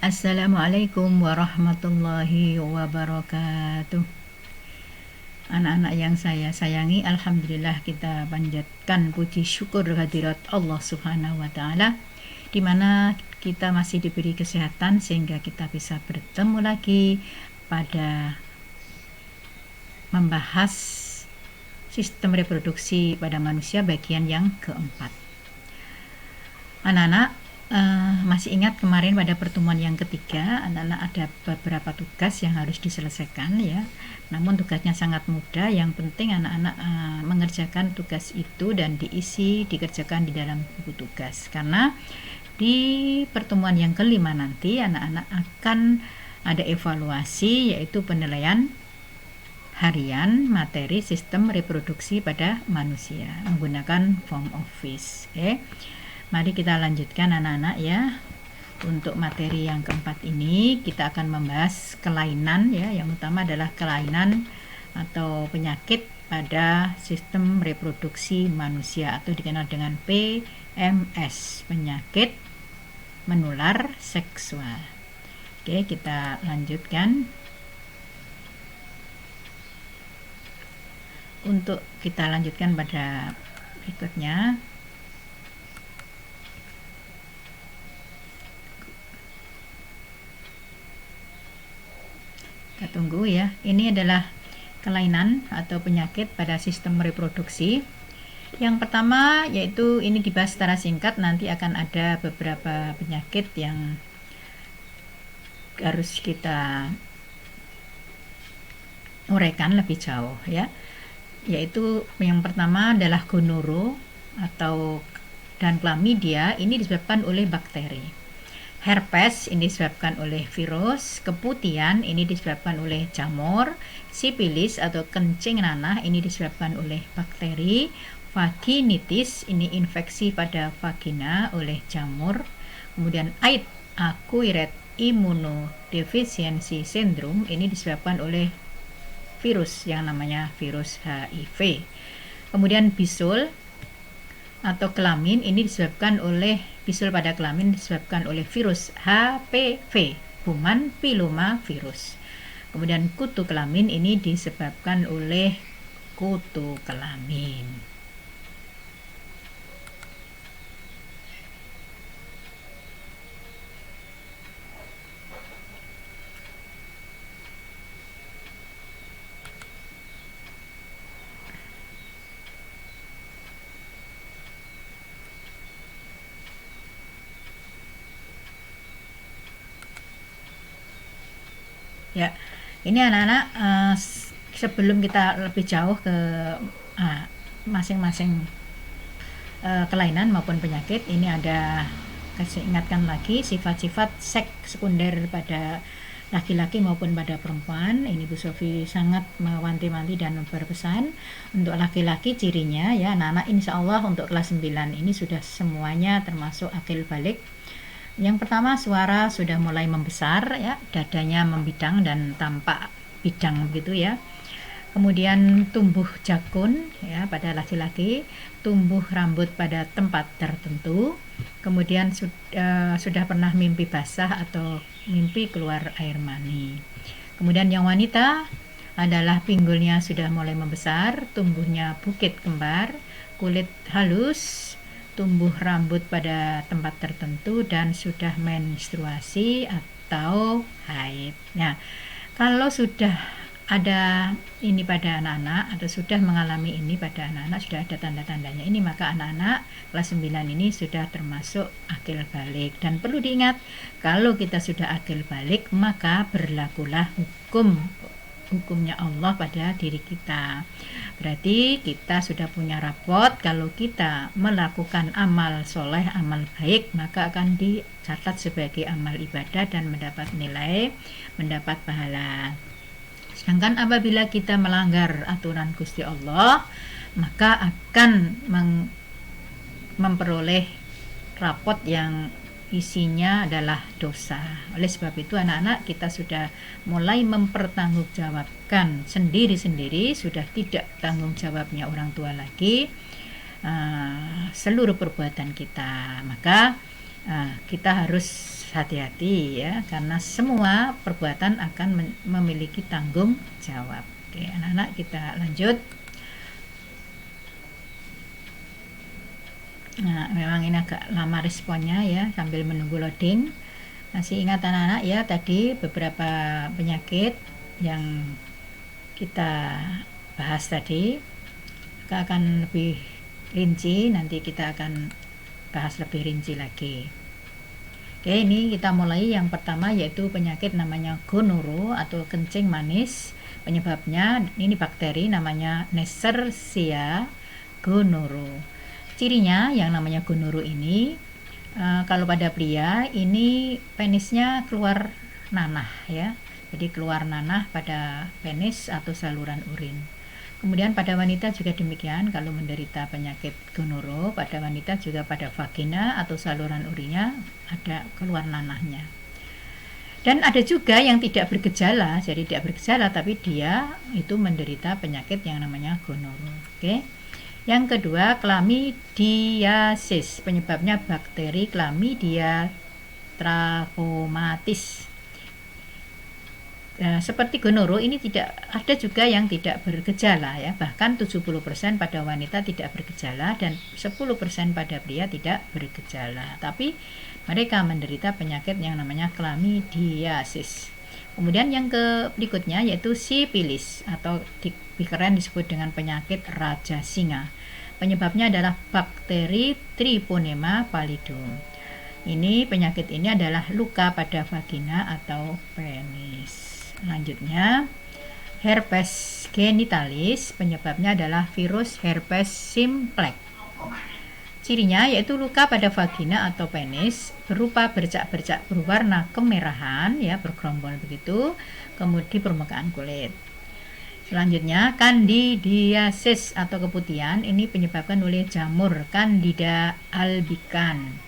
Assalamualaikum warahmatullahi wabarakatuh. Anak-anak yang saya sayangi, alhamdulillah kita panjatkan puji syukur kehadirat Allah Subhanahu wa taala di mana kita masih diberi kesehatan sehingga kita bisa bertemu lagi pada membahas sistem reproduksi pada manusia bagian yang keempat. Anak-anak, masih ingat kemarin pada pertemuan yang ketiga, anak-anak ada beberapa tugas yang harus diselesaikan ya. Namun tugasnya sangat mudah, yang penting anak-anak mengerjakan tugas itu dan dikerjakan di dalam buku tugas. Karena di pertemuan yang kelima nanti anak-anak akan ada evaluasi, yaitu penilaian harian materi sistem reproduksi pada manusia menggunakan form office. Mari kita lanjutkan anak-anak ya. Untuk materi yang keempat ini kita akan membahas kelainan ya. Yang utama adalah kelainan atau penyakit pada sistem reproduksi manusia atau dikenal dengan PMS, penyakit menular seksual. Kita lanjutkan. Untuk kita lanjutkan pada berikutnya. Kita tunggu ya. Ini adalah kelainan atau penyakit pada sistem reproduksi. Yang pertama yaitu ini dibahas secara singkat, nanti akan ada beberapa penyakit yang harus kita uraikan lebih jauh ya. Yaitu yang pertama adalah gonoro dan chlamydia, ini disebabkan oleh bakteri. Herpes ini disebabkan oleh virus, keputihan ini disebabkan oleh jamur, sipilis atau kencing nanah ini disebabkan oleh bakteri, vaginitis ini infeksi pada vagina oleh jamur, kemudian AIDS, acquired immunodeficiency syndrome ini disebabkan oleh virus yang namanya virus HIV. Kemudian bisul atau kelamin ini disebabkan oleh pada kelamin disebabkan oleh virus HPV, human papillomavirus. Kemudian kutu kelamin ini disebabkan oleh kutu kelamin. Ya, ini anak-anak sebelum kita lebih jauh ke masing-masing kelainan maupun penyakit, ini ada kasih ingatkan lagi sifat-sifat seks sekunder pada laki-laki maupun pada perempuan. Ini Bu Sofi sangat mewanti-wanti dan berpesan untuk laki-laki cirinya ya anak-anak, insya Allah untuk kelas 9 ini sudah semuanya termasuk akil balik. Yang pertama, suara sudah mulai membesar ya, dadanya membidang dan tampak bidang begitu ya. Kemudian tumbuh jakun ya pada laki-laki, tumbuh rambut pada tempat tertentu. Kemudian sudah pernah mimpi basah atau mimpi keluar air mani. Kemudian yang wanita adalah pinggulnya sudah mulai membesar, tumbuhnya bukit kembar, kulit halus, tumbuh rambut pada tempat tertentu, dan sudah menstruasi atau haid. Nah, kalau sudah ada ini pada anak-anak atau sudah mengalami ini pada anak-anak, sudah ada tanda-tandanya ini, maka anak-anak kelas 9 ini sudah termasuk akil balik. Dan perlu diingat, kalau kita sudah akil balik, maka berlakulah hukumnya Allah pada diri kita. Berarti kita sudah punya rapot, kalau kita melakukan amal soleh, amal baik, maka akan dicatat sebagai amal ibadah dan mendapat nilai, mendapat pahala. Sedangkan apabila kita melanggar aturan Gusti Allah, maka akan memperoleh rapot yang isinya adalah dosa. Oleh sebab itu anak-anak, kita sudah mulai mempertanggungjawabkan sendiri-sendiri, sudah tidak tanggung jawabnya orang tua lagi seluruh perbuatan kita. Maka Kita harus hati-hati ya, karena semua perbuatan akan memiliki tanggung jawab. Oke, anak-anak, kita lanjut. Nah, memang ini agak lama responnya ya, sambil menunggu loading. Masih ingat anak-anak ya, tadi beberapa penyakit yang kita bahas tadi. Kita akan lebih rinci, nanti kita akan bahas lebih rinci lagi. Oke, ini kita mulai yang pertama, yaitu penyakit namanya gonoro atau kencing manis. Penyebabnya ini bakteri namanya Neisseria gonoro. Cirinya yang namanya gonoro ini, kalau pada pria ini penisnya keluar nanah ya. Jadi keluar nanah pada penis atau saluran urin. Kemudian pada wanita juga demikian, kalau menderita penyakit gonoro, pada wanita juga pada vagina atau saluran urinnya ada keluar nanahnya. Dan ada juga yang tidak bergejala, jadi tidak bergejala tapi dia itu menderita penyakit yang namanya gonoro. Oke. Yang kedua, chlamydiasis. Penyebabnya bakteri Chlamydia trachomatis. Seperti gonoro ini tidak ada juga yang tidak bergejala ya, bahkan 70% pada wanita tidak bergejala dan 10% pada pria tidak bergejala, tapi mereka menderita penyakit yang namanya chlamydiasis. Kemudian yang berikutnya yaitu sifilis atau lebih keren disebut dengan penyakit raja singa. Penyebabnya adalah bakteri Treponema pallidum. Ini penyakit ini adalah luka pada vagina atau penis. Selanjutnya, herpes genitalis. Penyebabnya adalah virus herpes simplex. Cirinya yaitu luka pada vagina atau penis berupa bercak-bercak berwarna kemerahan ya, bergerombol begitu, kemudian di permukaan kulit. Selanjutnya, candidiasis atau keputihan. Ini penyebabkan oleh jamur Candida albicans.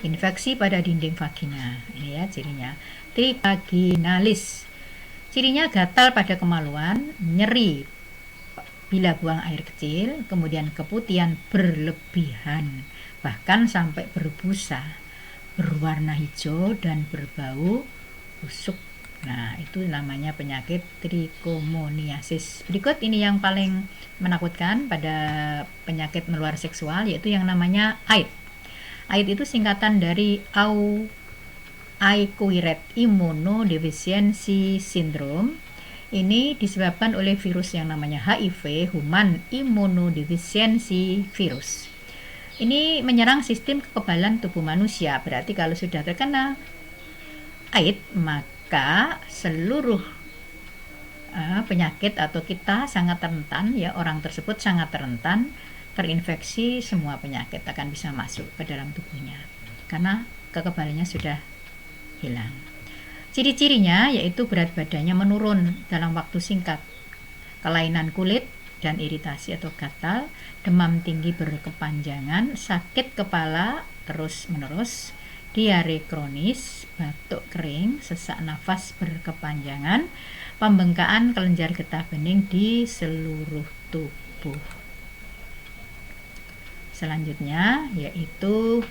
Infeksi pada dinding vagina. Ini ya cirinya. Trivaginalis. Cirinya gatal pada kemaluan, nyeri bila buang air kecil, kemudian keputihan berlebihan, bahkan sampai berbusa, berwarna hijau dan berbau busuk. Nah, itu namanya penyakit trichomoniasis. Berikut ini yang paling menakutkan pada penyakit menular seksual, yaitu yang namanya AIDS. AIDS itu singkatan dari Acquired Immunodeficiency Syndrome. Ini disebabkan oleh virus yang namanya HIV, Human Immunodeficiency Virus. Ini menyerang sistem kekebalan tubuh manusia. Berarti kalau sudah terkena AIDS, maka seluruh penyakit atau kita sangat rentan ya, orang tersebut sangat rentan terinfeksi, semua penyakit akan bisa masuk ke dalam tubuhnya karena kekebalannya sudah hilang. Ciri-cirinya yaitu berat badannya menurun dalam waktu singkat, kelainan kulit dan iritasi atau gatal, demam tinggi berkepanjangan, sakit kepala terus-menerus, diare kronis, batuk kering, sesak nafas berkepanjangan, pembengkakan kelenjar getah bening di seluruh tubuh. Selanjutnya yaitu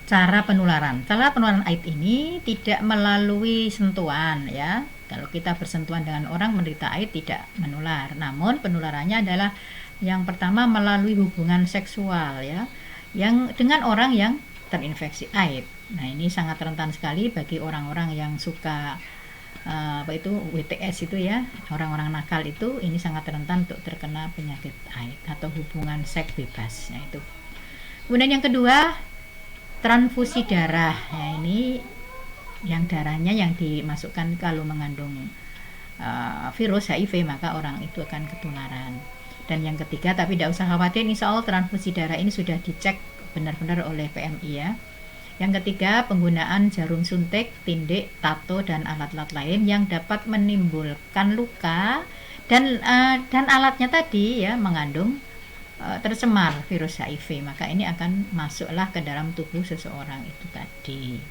cara penularan. Cara penularan AIDS ini tidak melalui sentuhan ya. Kalau kita bersentuhan dengan orang menderita AIDS tidak menular. Namun penularannya adalah yang pertama melalui hubungan seksual ya, yang dengan orang yang terinfeksi AIDS. Nah, ini sangat rentan sekali bagi orang-orang yang suka WTS itu ya, orang-orang nakal itu, ini sangat rentan untuk terkena penyakit AIDS atau hubungan seks bebas. Nah, itu. Kemudian yang kedua, transfusi darah. Ya, ini yang darahnya yang dimasukkan kalau mengandung virus HIV, maka orang itu akan ketularan. Dan yang ketiga, tapi tidak usah khawatir, insya Allah transfusi darah ini sudah dicek benar-benar oleh PMI ya. Yang ketiga, penggunaan jarum suntik, tindik, tato, dan alat-alat lain yang dapat menimbulkan luka dan alatnya tadi ya mengandung tercemar virus HIV, maka ini akan masuklah ke dalam tubuh seseorang itu tadi.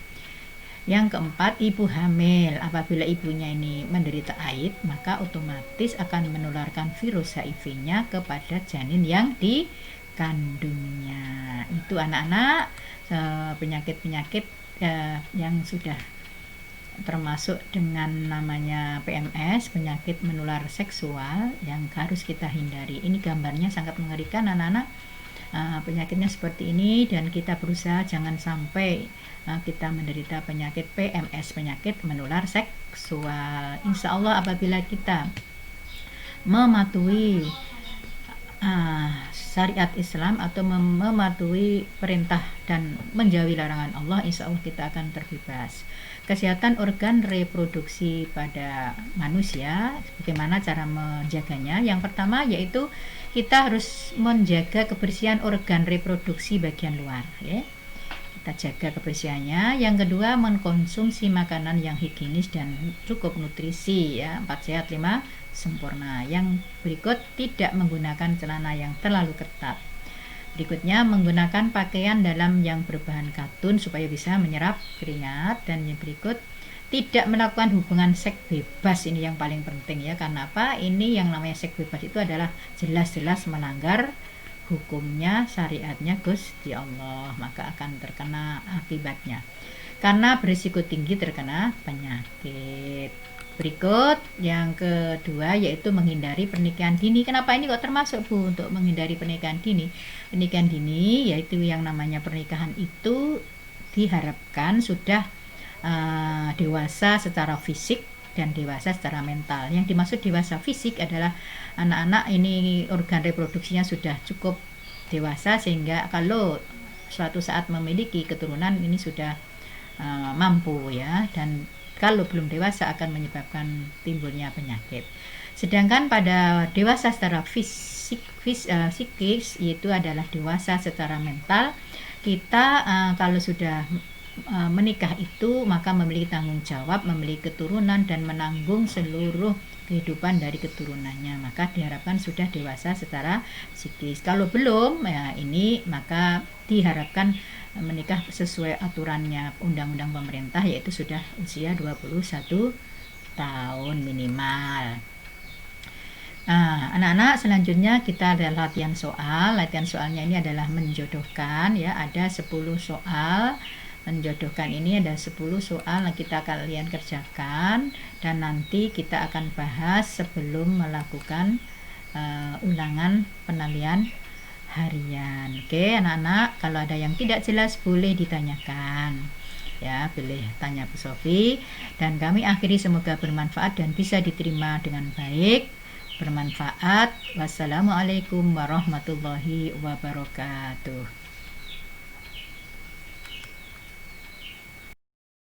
Yang keempat, ibu hamil. Apabila ibunya ini menderita AIDS, maka otomatis akan menularkan virus HIV-nya kepada janin yang kandungnya. Itu anak-anak, penyakit-penyakit yang sudah termasuk dengan namanya PMS, penyakit menular seksual, yang harus kita hindari. Ini gambarnya sangat mengerikan anak-anak. Penyakitnya seperti ini, dan kita berusaha jangan sampai kita menderita penyakit PMS, penyakit menular seksual. Insya Allah apabila kita mematuhi syariat Islam atau mematuhi perintah dan menjauhi larangan Allah, insya Allah kita akan terbebas. Kesehatan organ reproduksi pada manusia, bagaimana cara menjaganya? Yang pertama yaitu kita harus menjaga kebersihan organ reproduksi bagian luar, ya. Kita jaga kebersihannya. Yang kedua, mengkonsumsi makanan yang higienis dan cukup nutrisi, ya. 4 sehat 5 sempurna. Yang berikut, tidak menggunakan celana yang terlalu ketat. Berikutnya, menggunakan pakaian dalam yang berbahan katun supaya bisa menyerap keringat. Dan yang berikut, tidak melakukan hubungan seks bebas. Ini yang paling penting, ya. Karena apa? Ini yang namanya seks bebas itu adalah jelas-jelas melanggar hukumnya, syariatnya Gusti Allah, maka akan terkena akibatnya karena berisiko tinggi terkena penyakit. Berikut yang kedua yaitu menghindari pernikahan dini. Kenapa ini kok termasuk, Bu, untuk menghindari pernikahan dini? Pernikahan dini yaitu yang namanya pernikahan itu diharapkan sudah dewasa secara fisik dan dewasa secara mental. Yang dimaksud dewasa fisik adalah anak-anak ini organ reproduksinya sudah cukup dewasa sehingga kalau suatu saat memiliki keturunan ini sudah mampu, ya. Dan kalau belum dewasa akan menyebabkan timbulnya penyakit. Sedangkan pada dewasa secara psikis itu adalah dewasa secara mental. Kita kalau sudah menikah itu maka memiliki tanggung jawab, memiliki keturunan dan menanggung seluruh kehidupan dari keturunannya, maka diharapkan sudah dewasa secara psikis. Kalau belum, ya ini maka diharapkan menikah sesuai aturannya undang-undang pemerintah, yaitu sudah usia 21 tahun minimal. Anak-anak, selanjutnya kita ada latihan soal. Latihan soalnya ini adalah menjodohkan, ya. Ada 10 soal menjodohkan. Ini ada 10 soal yang kita kalian kerjakan dan nanti kita akan bahas sebelum melakukan ulangan penalian harian. Oke anak-anak, kalau ada yang tidak jelas boleh ditanyakan, ya, boleh tanya Bu Sofi. Dan kami akhiri, semoga bermanfaat dan bisa diterima dengan baik, bermanfaat. Wassalamualaikum warahmatullahi wabarakatuh.